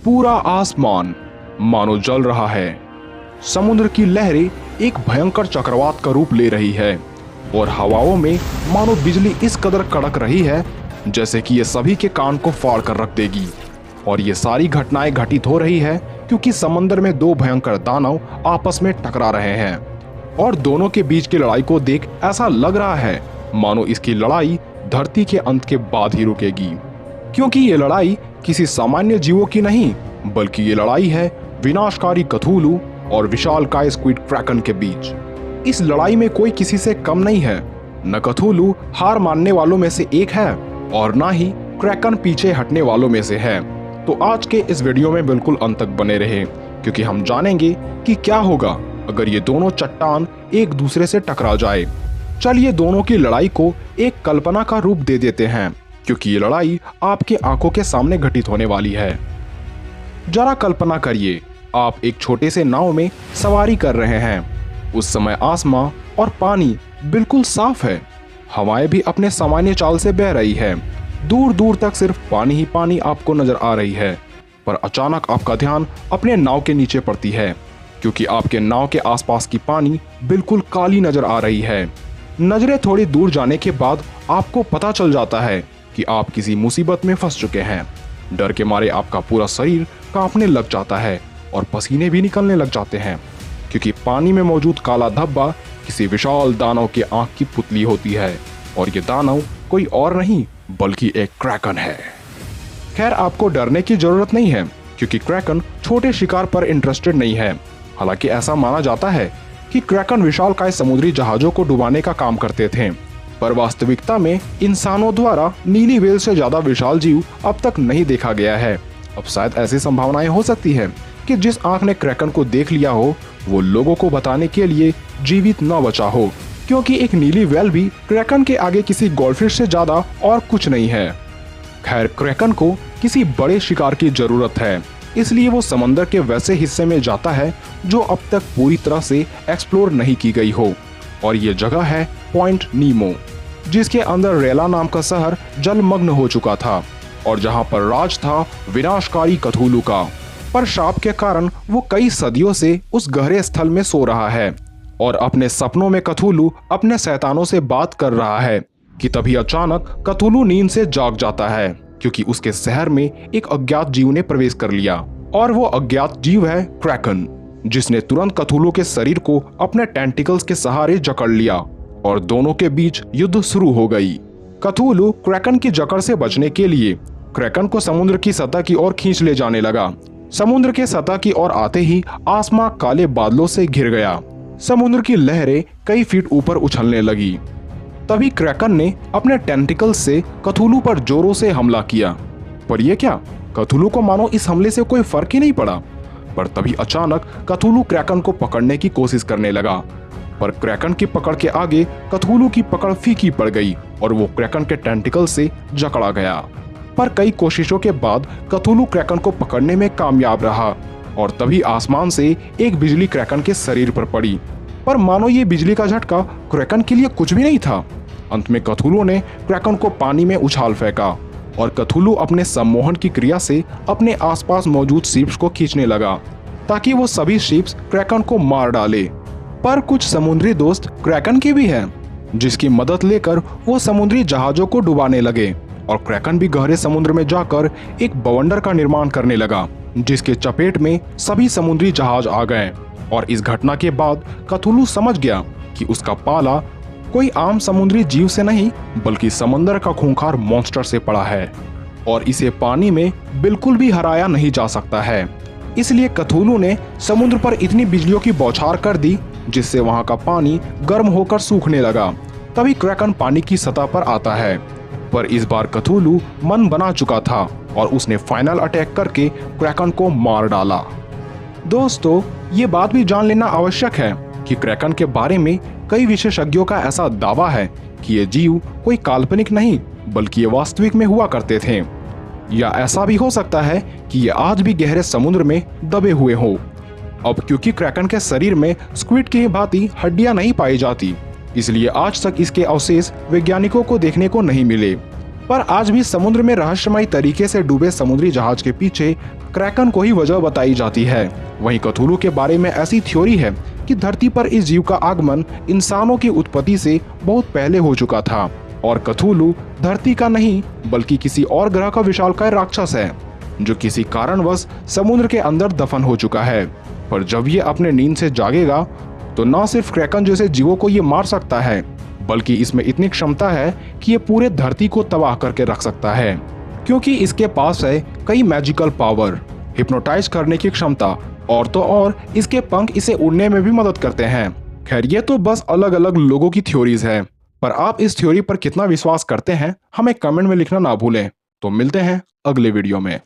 पूरा आसमान मानो जल रहा है। समुद्र की लहरें एक भयंकर चक्रवात का रूप ले रही है और हवाओं में मानो बिजली इस कदर कड़क रही है जैसे कि ये सभी के कान को फाड़ कर रख देगी। और ये सारी घटनाएं घटित हो रही है क्योंकि समंदर में दो भयंकर दानव आपस में टकरा रहे हैं और दोनों के बीच की लड़ाई को देख ऐसा लग रहा है मानो इसकी लड़ाई धरती के अंत के बाद ही रुकेगी, क्योंकि ये लड़ाई किसी सामान्य जीवों की नहीं बल्कि ये लड़ाई है विनाशकारी कथूलू और विशालकाय स्क्विड क्रैकन के बीच। इस लड़ाई में कोई किसी से कम नहीं है। न कथूलू हार मानने वालों में से एक है और ना ही क्रैकन पीछे हटने वालों में से है। तो आज के इस वीडियो में बिल्कुल अंत तक बने रहे क्योंकि हम जानेंगे कि क्या होगा अगर ये दोनों चट्टान एक दूसरे से टकरा जाए। चलिए दोनों की लड़ाई को एक कल्पना का रूप दे देते हैं क्योंकि ये लड़ाई आपके आंखों के सामने घटित होने वाली है। जरा कल्पना करिए, आप एक छोटे से नाव में सवारी कर रहे हैं। उस समय आसमां और पानी बिल्कुल साफ है। हवाएं भी अपने सामान्य चाल से बह रही है। दूर दूर तक सिर्फ पानी ही पानी आपको नजर आ रही है। पर अचानक आपका ध्यान अपने नाव के नीचे पड़ती है क्योंकि आपके नाव के आसपास की पानी बिल्कुल काली नजर आ रही है। नजरें थोड़ी दूर जाने के बाद आपको पता चल जाता है कि आप किसी मुसीबत में फंस चुके हैं। डर के मारे आपका पूरा शरीर कांपने लग जाता है और पसीने भी निकलने लग जाते हैं क्योंकि पानी में मौजूद काला धब्बा किसी विशाल दानव के आंख की पुतली होती है और ये दानव कोई और नहीं बल्कि एक क्रैकन है। खैर, आपको डरने की जरूरत नहीं है क्योंकि क्रैकन छोटे शिकार पर इंटरेस्टेड नहीं है। हालांकि ऐसा माना जाता है कि क्रैकन विशालकाय समुद्री जहाजों को डुबाने का काम करते थे, पर वास्तविकता में इंसानों द्वारा नीली व्हेल से ज्यादा विशाल जीव अब तक नहीं देखा गया है। अब शायद ऐसी संभावनाएं हो सकती है कि जिस आंख ने क्रैकन को देख लिया हो वो लोगों को बताने के लिए जीवित न बचा हो, क्योंकि एक नीली व्हेल भी क्रैकन के आगे किसी गोल्डफिश से ज्यादा और कुछ नहीं है। खैर, क्रैकन को किसी बड़े शिकार की जरूरत है, इसलिए वो समंदर के वैसे हिस्से में जाता है जो अब तक पूरी तरह से एक्सप्लोर नहीं की गई हो। और ये जगह है पॉइंट नीमो, जिसके अंदर रेला नाम का शहर जलमग्न हो चुका था और जहां पर राज था विनाशकारी कथूलू का। पर शाप के कारण वो कई सदियों से उस गहरे स्थल में सो रहा है और अपने सपनों में कथूलू अपने शैतानों से बात कर रहा है कि तभी अचानक कथूलू नींद से जाग जाता है क्योंकि उसके शहर में एक अज्ञात जीव ने प्रवेश कर लिया और वो अज्ञात जीव है क्रैकन, जिसने तुरंत कथूलू के शरीर को अपने टेंटिकल्स के सहारे जकड़ लिया और दोनों के बीच युद्ध शुरू हो गई। कथूलू क्रैकन की जकड़ से बचने के लिए क्रैकन को समुद्र की सतह की ओर खींच ले जाने लगा। समुद्र के सतह की ओर आते ही आसमां काले बादलों से घिर गया। समुद्र की लहरें कई फीट ऊपर उछलने लगी। तभी क्रैकन ने अपने टेंटिकल्स से कथूलू पर जोरों से हमला किया। पर यह क्या, कथूलू को मानो इस हमले से कोई फर्क ही नहीं पड़ा। पर तभी अचानक कथूलू क्रैकन को पकड़ने की कोशिश करने लगा, पर क्रैकन की पकड़ के आगे कथूलू की पकड़ फीकी पड़ गई और वो क्रैकन के टेंटिकल से जकड़ा गया। पर कई कोशिशों के बाद कथूलू क्रैकन को पकड़ने में कामयाब रहा और तभी आसमान से एक बिजली क्रैकन के शरीर पर पड़ी। पर मानो ये बिजली का झटका क्रैकन के लिए कुछ भी नहीं था। अंत में कथूलू ने क्रैकन को पानी में उछाल फेंका और कथूलू अपने सम्मोहन की क्रिया से अपने आसपास मौजूद शिप्स को खींचने लगा ताकि वो सभी शिप्स क्रैकन को मार डाले। पर कुछ समुद्री दोस्त क्रैकन के भी हैं, जिसकी मदद लेकर वो समुद्री जहाजों को डुबाने लगे और क्रैकन भी गहरे समुद्र में जाकर एक बवंडर का निर्माण करने लगा जिसके चपेट में सभी समुद्री जहाज आ गए। और इस घटना के बाद कथूलू समझ गया कि उसका पाला कोई आम समुद्री जीव से नहीं बल्कि समंदर का खूंखार मॉन्स्टर से पड़ा है और इसे पानी में बिल्कुल भी हराया नहीं जा सकता है। इसलिए कथूलू ने समुद्र पर इतनी बिजलियों की बौछार कर दी जिससे वहां का पानी गर्म होकर सूखने लगा। तभी क्रैकन पानी की सतह पर आता है, पर इस बार कथूलू मन बना चुका था और उसने फाइनल अटैक करके क्रैकन को मार डाला। दोस्तों, ये बात भी जान लेना आवश्यक है कि क्रैकन के बारे में कई विशेषज्ञों का ऐसा दावा है कि ये जीव कोई काल्पनिक नहीं बल्कि ये वास्तविक में हुआ करते थे, या ऐसा भी हो सकता है कि ये आज भी गहरे समुद्र में दबे हुए हो। अब क्योंकि क्रैकन के शरीर में स्क्विड की भांति हड्डियां नहीं पाई जाती, इसलिए आज तक इसके अवशेष वैज्ञानिकों को देखने को नहीं मिले। पर आज भी समुद्र में रहस्यमयी तरीके से डूबे समुद्री जहाज के पीछे क्रैकन को ही वजह बताई जाती है। वहीं कथुलू के बारे में ऐसी थ्योरी है कि धरती पर इस जीव का आगमन इंसानों की उत्पत्ति से बहुत पहले हो चुका था और कथुलू धरती का नहीं बल्कि किसी और ग्रह का विशालकाय राक्षस है जो किसी कारणवश समुद्र के अंदर दफन हो चुका है। पर जब ये अपने नींद से जागेगा तो न सिर्फ क्रैकन जैसे जीवों को ये मार सकता है बल्कि इसमें इतनी क्षमता है कि ये पूरे धरती को तबाह करके रख सकता है, क्योंकि इसके पास है कई मैजिकल पावर, हिप्नोटाइज करने की क्षमता और तो और इसके पंख इसे उड़ने में भी मदद करते हैं। खैर ये तो बस अलग अलग लोगों की थ्योरीज है, पर आप इस थ्योरी पर कितना विश्वास करते हैं हमें कमेंट में लिखना ना भूलें। तो मिलते हैं अगले वीडियो में।